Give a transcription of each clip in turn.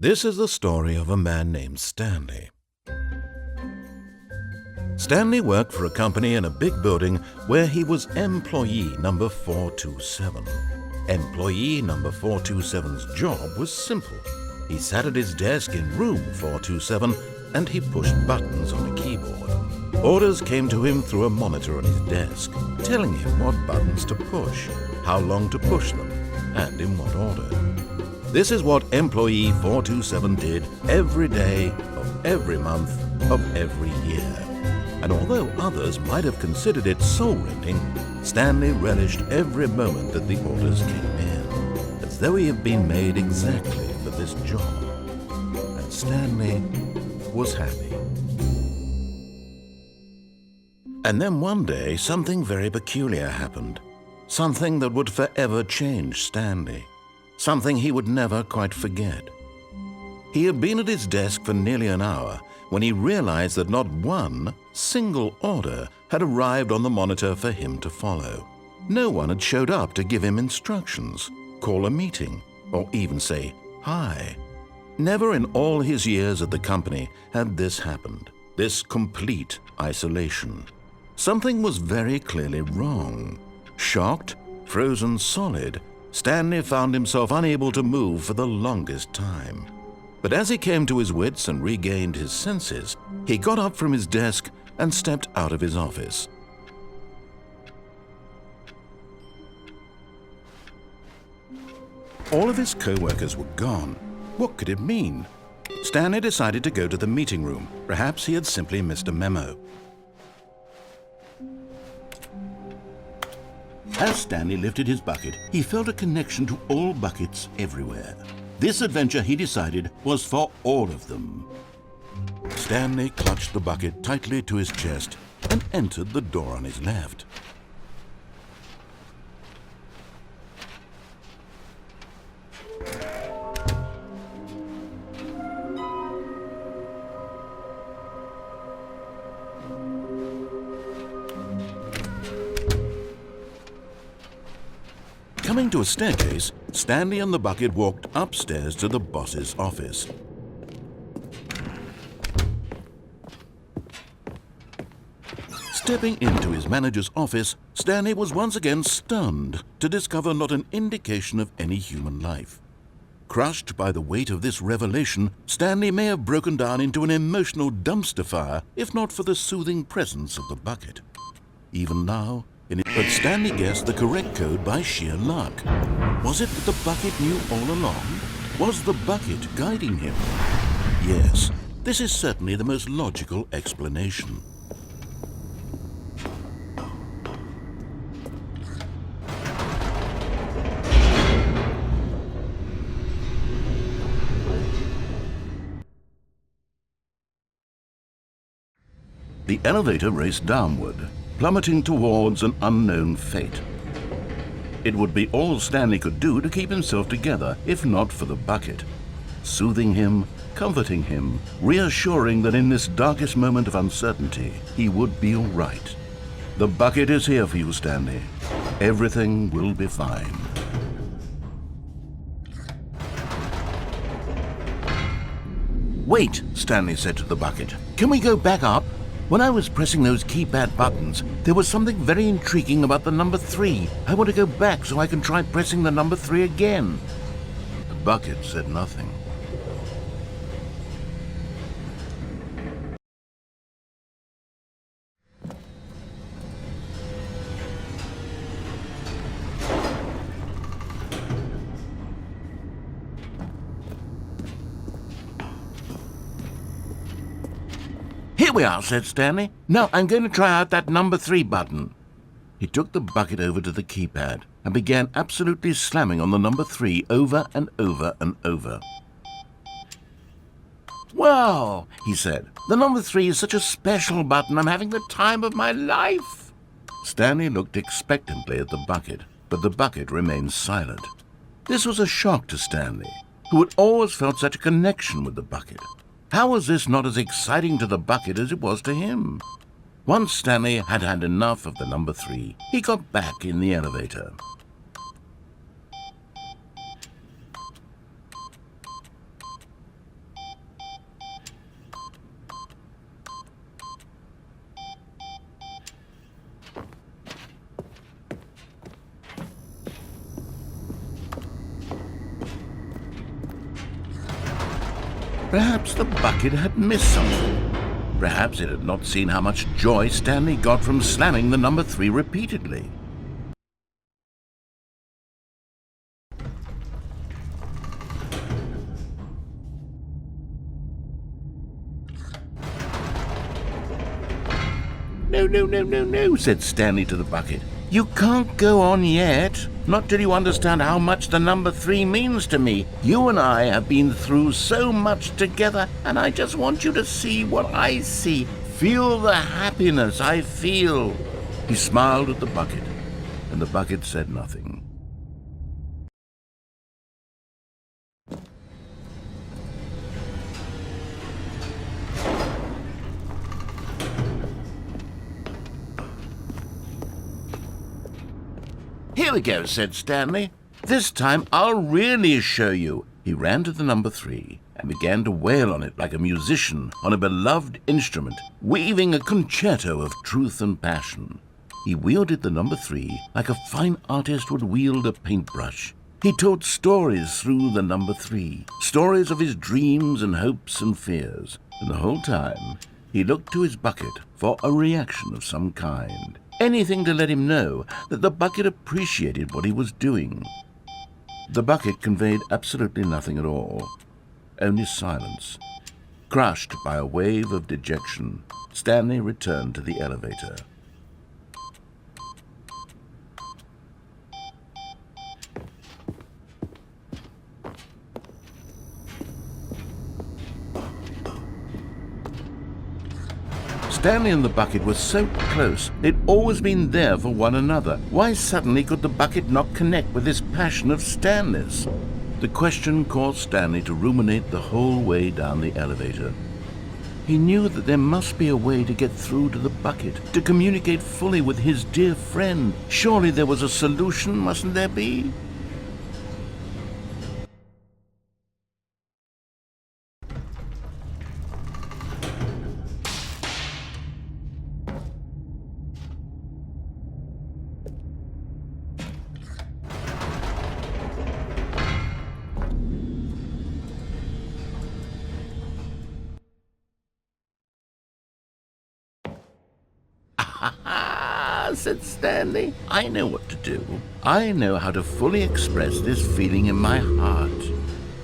This is the story of a man named Stanley. Stanley worked for a company in a big building where he was employee number 427. Employee number 427's job was simple. He sat at his desk in room 427 and he pushed buttons on a keyboard. Orders came to him through a monitor on his desk, telling him what buttons to push, how long to push them, and in what order. This is what employee 427 did every day of every month of every year. And although others might have considered it soul-rending, Stanley relished every moment that the orders came in, as though he had been made exactly for this job. And Stanley was happy. And then one day, something very peculiar happened. Something that would forever change Stanley. Something he would never quite forget. He had been at his desk for nearly an hour when he realized that not one single order had arrived on the monitor for him to follow. No one had showed up to give him instructions, call a meeting, or even say hi. Never in all his years at the company had this happened, this complete isolation. Something was very clearly wrong. Shocked, frozen solid, Stanley found himself unable to move for the longest time. But as he came to his wits and regained his senses, he got up from his desk and stepped out of his office. All of his co-workers were gone. What could it mean? Stanley decided to go to the meeting room. Perhaps he had simply missed a memo. As Stanley lifted his bucket, he felt a connection to all buckets everywhere. This adventure, he decided, was for all of them. Stanley clutched the bucket tightly to his chest and entered the door on his left. Coming to a staircase, Stanley and the bucket walked upstairs to the boss's office. Stepping into his manager's office, Stanley was once again stunned to discover not an indication of any human life. Crushed by the weight of this revelation, Stanley may have broken down into an emotional dumpster fire if not for the soothing presence of the bucket. Even now, but Stanley guessed the correct code by sheer luck. Was it that the bucket knew all along? Was the bucket guiding him? Yes, this is certainly the most logical explanation. The elevator raced downward, plummeting towards an unknown fate. It would be all Stanley could do to keep himself together, if not for the bucket. Soothing him, comforting him, reassuring that in this darkest moment of uncertainty, he would be all right. The bucket is here for you, Stanley. Everything will be fine. Wait, Stanley said to the bucket. Can we go back up? When I was pressing those keypad buttons, there was something very intriguing about the number 3. I want to go back so I can try pressing the number 3 again. The bucket said nothing. Here we are, said Stanley. Now I'm going to try out that number 3 button. He took the bucket over to the keypad and began absolutely slamming on the number 3 over and over and over. Wow, he said. The number 3 is such a special button. I'm having the time of my life. Stanley looked expectantly at the bucket, but the bucket remained silent. This was a shock to Stanley, who had always felt such a connection with the bucket. How was this not as exciting to the bucket as it was to him? Once Stanley had had enough of the number 3, he got back in the elevator. Perhaps the bucket had missed something. Perhaps it had not seen how much joy Stanley got from slamming the number 3 repeatedly. No, said Stanley to the bucket. You can't go on yet, not till you understand how much the number 3 means to me. You and I have been through so much together, and I just want you to see what I see. Feel the happiness I feel. He smiled at the bucket, and the bucket said nothing. Here we go, said Stanley. This time I'll really show you. He ran to the number 3 and began to wail on it like a musician on a beloved instrument, weaving a concerto of truth and passion. He wielded the number 3 like a fine artist would wield a paintbrush. He told stories through the number 3, stories of his dreams and hopes and fears. And the whole time, he looked to his bucket for a reaction of some kind. Anything to let him know that the bucket appreciated what he was doing. The bucket conveyed absolutely nothing at all, only silence. Crushed by a wave of dejection, Stanley returned to the elevator. Stanley and the bucket were so close, they'd always been there for one another. Why suddenly could the bucket not connect with this passion of Stanley's? The question caused Stanley to ruminate the whole way down the elevator. He knew that there must be a way to get through to the bucket, to communicate fully with his dear friend. Surely there was a solution, mustn't there be? Said Stanley. I know what to do. I know how to fully express this feeling in my heart.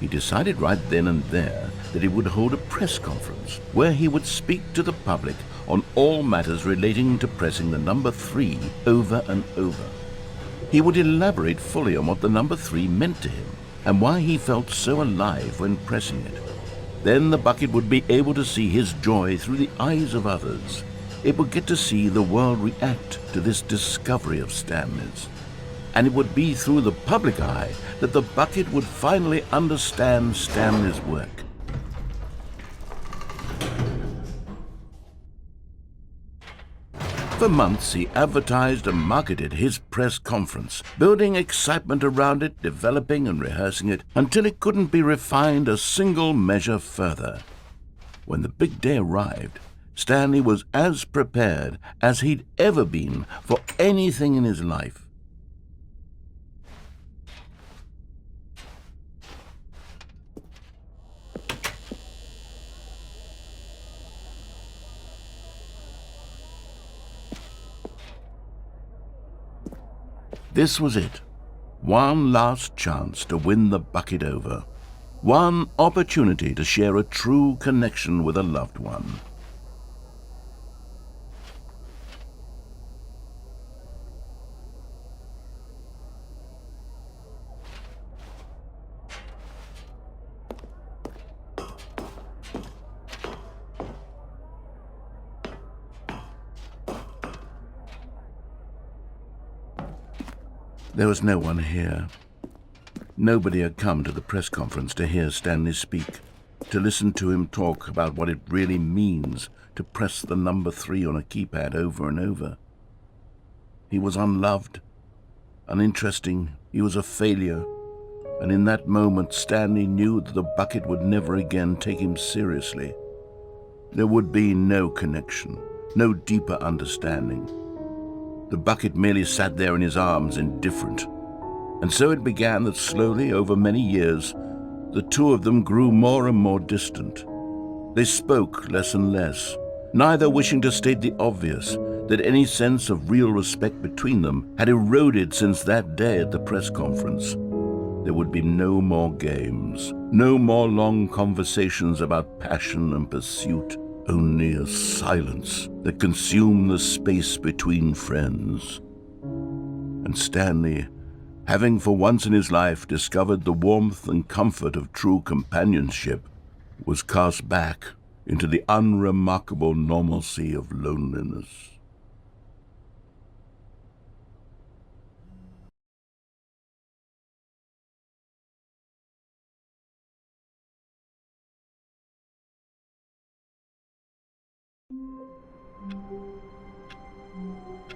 He decided right then and there that he would hold a press conference where he would speak to the public on all matters relating to pressing the number 3 over and over. He would elaborate fully on what the number 3 meant to him and why he felt so alive when pressing it. Then the bucket would be able to see his joy through the eyes of others. It would get to see the world react to this discovery of Stanley's. And it would be through the public eye that the bucket would finally understand Stanley's work. For months, he advertised and marketed his press conference, building excitement around it, developing and rehearsing it, until it couldn't be refined a single measure further. When the big day arrived, Stanley was as prepared as he'd ever been for anything in his life. This was it. One last chance to win the bucket over. One opportunity to share a true connection with a loved one. There was no one here. Nobody had come to the press conference to hear Stanley speak, to listen to him talk about what it really means to press the number 3 on a keypad over and over. He was unloved, uninteresting, he was a failure, and in that moment Stanley knew that the bucket would never again take him seriously. There would be no connection, no deeper understanding. The bucket merely sat there in his arms, indifferent. And so it began that slowly, over many years, the two of them grew more and more distant. They spoke less and less, neither wishing to state the obvious, that any sense of real respect between them had eroded since that day at the press conference. There would be no more games, no more long conversations about passion and pursuit, only a silence that consumed the space between friends. And Stanley, having for once in his life discovered the warmth and comfort of true companionship, was cast back into the unremarkable normalcy of loneliness.